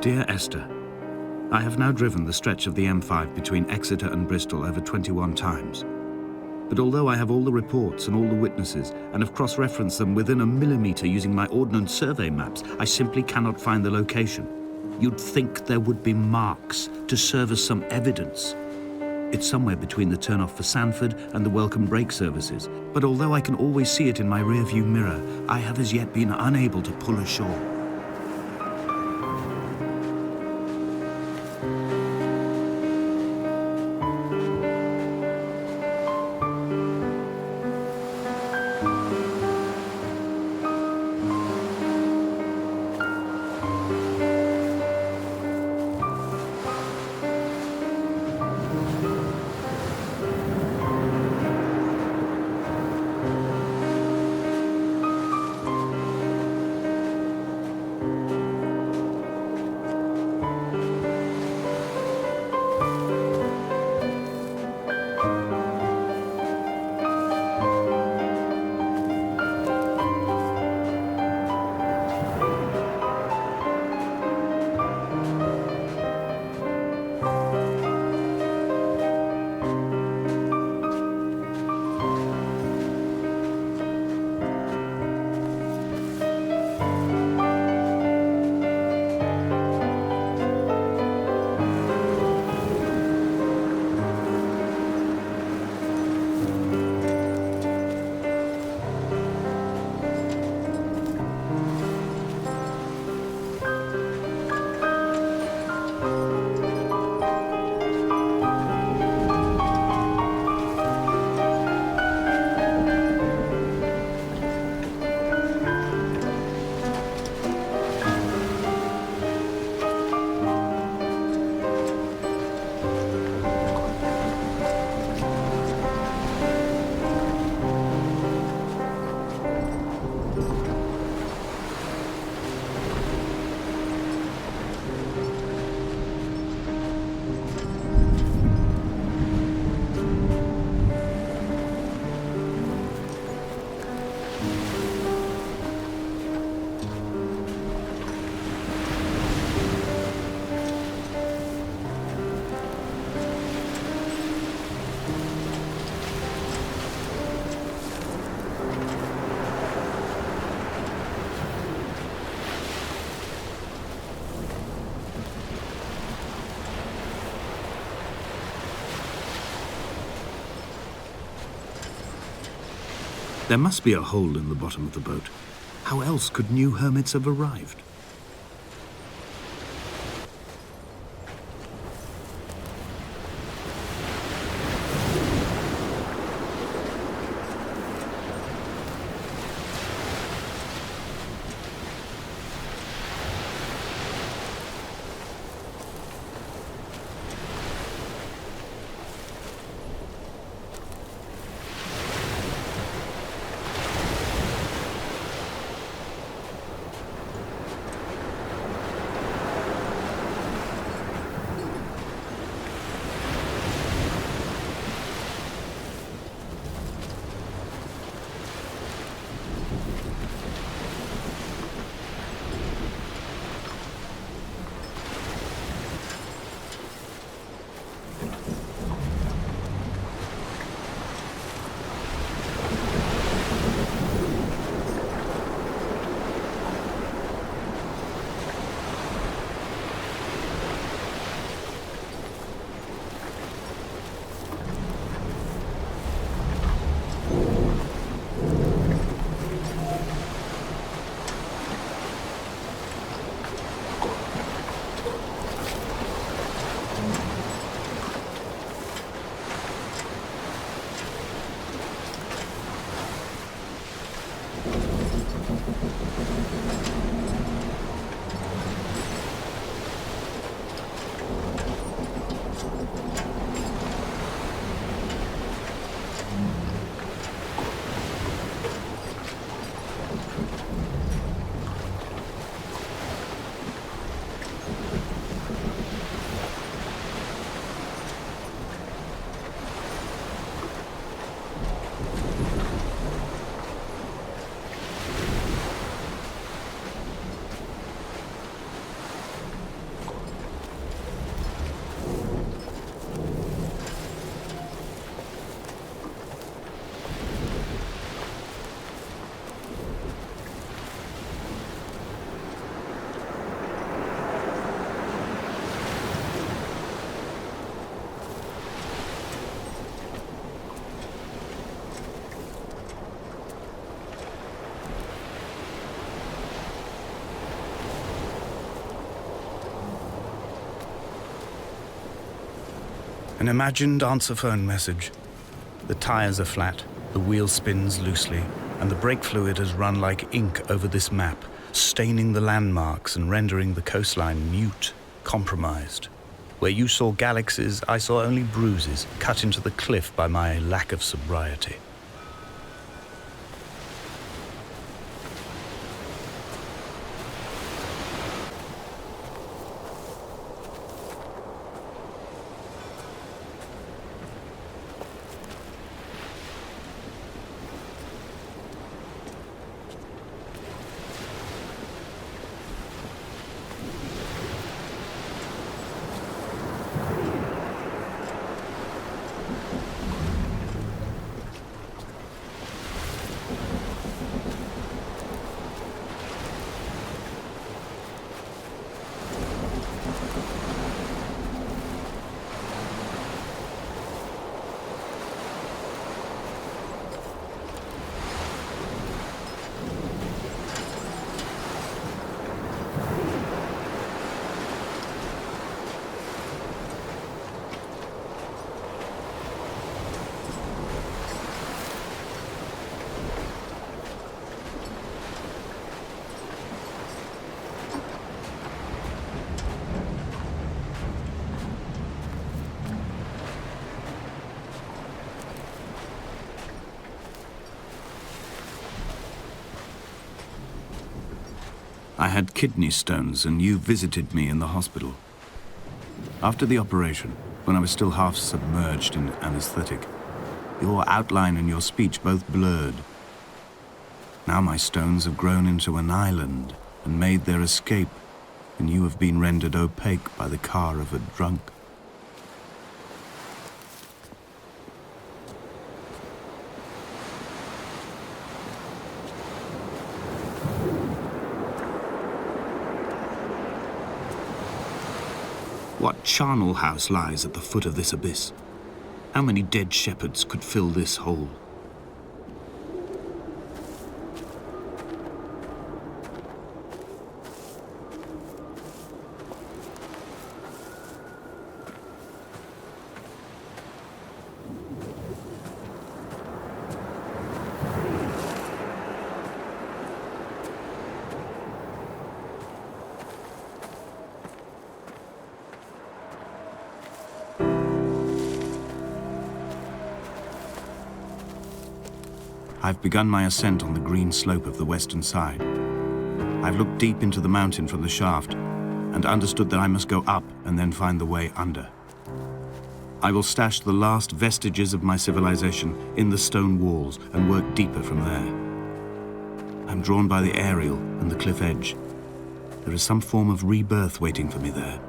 Dear Esther, I have now driven the stretch of the M5 between Exeter and Bristol over 21 times. But although I have all the reports and all the witnesses and have cross-referenced them within a millimetre using my Ordnance Survey maps, I simply cannot find the location. You'd think there would be marks to serve as some evidence. It's somewhere between the turn-off for Sanford and the welcome brake services, but although I can always see it in my rear-view mirror, I have as yet been unable to pull ashore. There must be a hole in the bottom of the boat. How else could new hermits have arrived? An imagined answer phone message. The tires are flat, the wheel spins loosely, and the brake fluid has run like ink over this map, staining the landmarks and rendering the coastline mute, compromised. Where you saw galaxies, I saw only bruises cut into the cliff by my lack of sobriety. I had kidney stones, and you visited me in the hospital. After the operation, when I was still half submerged in anesthetic, your outline and your speech both blurred. Now my stones have grown into an island and made their escape, and you have been rendered opaque by the car of a drunk. What charnel house lies at the foot of this abyss? How many dead shepherds could fill this hole? I've begun my ascent on the green slope of the western side. I've looked deep into the mountain from the shaft and understood that I must go up and then find the way under. I will stash the last vestiges of my civilization in the stone walls and work deeper from there. I'm drawn by the aerial and the cliff edge. There is some form of rebirth waiting for me there.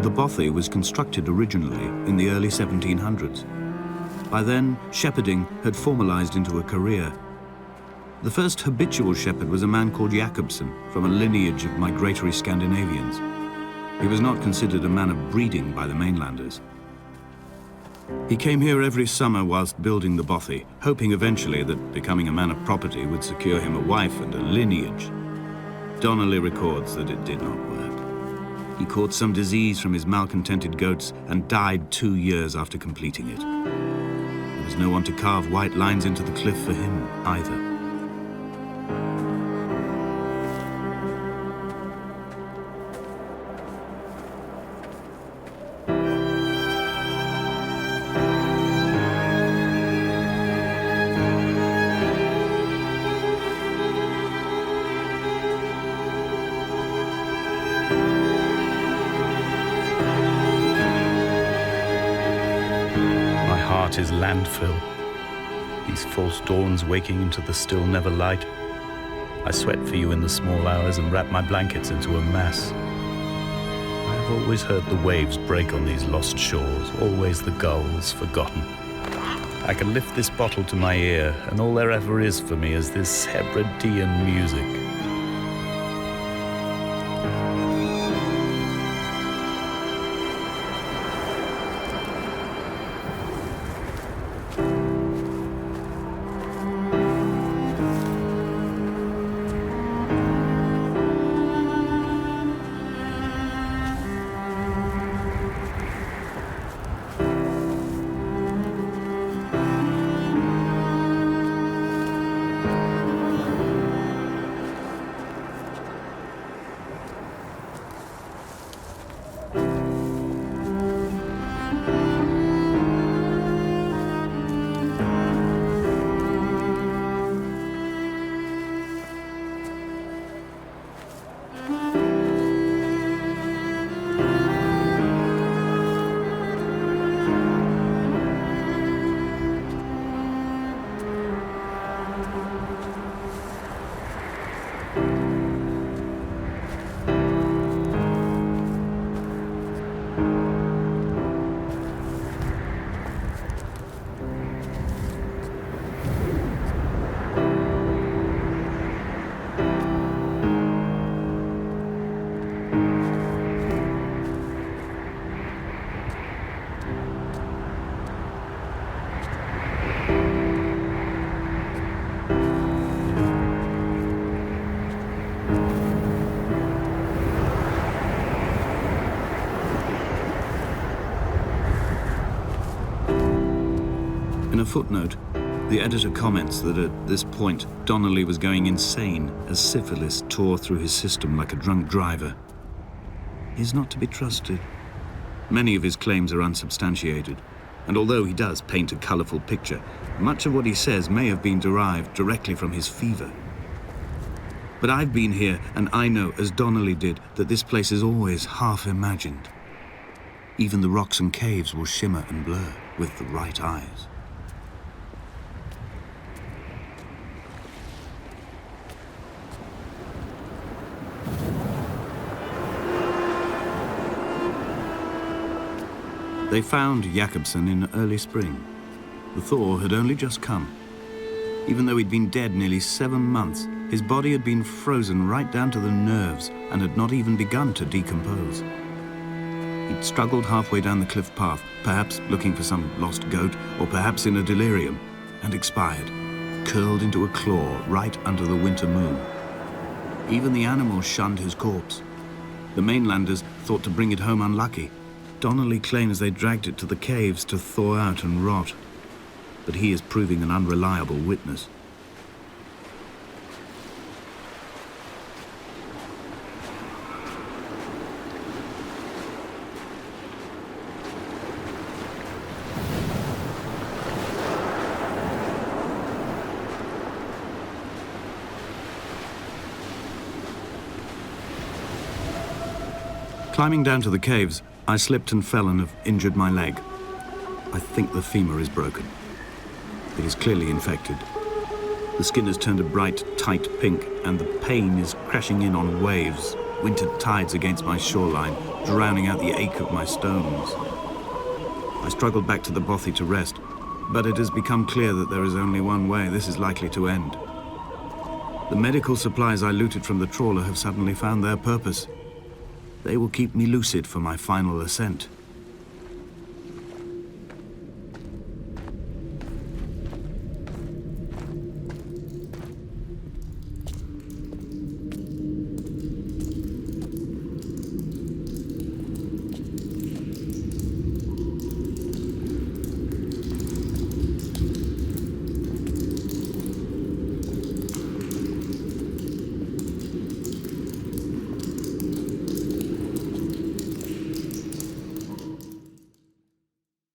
The Buoy was constructed originally in the early 1700s. By then, shepherding had formalized into a career. The first habitual shepherd was a man called Jacobsen, from a lineage of migratory Scandinavians. He was not considered a man of breeding by the mainlanders. He came here every summer whilst building the Buoy, hoping eventually that becoming a man of property would secure him a wife and a lineage. Donnelly records that it did not work. He caught some disease from his malcontented goats and died 2 years after completing it. There was no one to carve white lines into the cliff for him either. Is landfill. These false dawns waking into the still never light. I sweat for you in the small hours and wrap my blankets into a mass. I have I've always heard the waves break on these lost shores, always the gulls forgotten. I can lift this bottle to my ear, and all there ever is for me is this Hebridean music. In a footnote, the editor comments that at this point, Donnelly was going insane as syphilis tore through his system like a drunk driver. He's not to be trusted. Many of his claims are unsubstantiated, and although he does paint a colourful picture, much of what he says may have been derived directly from his fever. But I've been here, and I know, as Donnelly did, that this place is always half imagined. Even the rocks and caves will shimmer and blur with the right eyes. They found Jakobsen in early spring. The thaw had only just come. Even though he'd been dead nearly 7 months, his body had been frozen right down to the nerves and had not even begun to decompose. He'd struggled halfway down the cliff path, perhaps looking for some lost goat, or perhaps in a delirium, and expired, curled into a claw right under the winter moon. Even the animals shunned his corpse. The mainlanders thought to bring it home unlucky. Donnelly claims they dragged it to the caves to thaw out and rot, but he is proving an unreliable witness. Climbing down to the caves, I slipped and fell and have injured my leg. I think the femur is broken. It is clearly infected. The skin has turned a bright, tight pink, and the pain is crashing in on waves, winter tides against my shoreline, drowning out the ache of my stones. I struggled back to the bothy to rest, but it has become clear that there is only one way this is likely to end. The medical supplies I looted from the trawler have suddenly found their purpose. They will keep me lucid for my final ascent.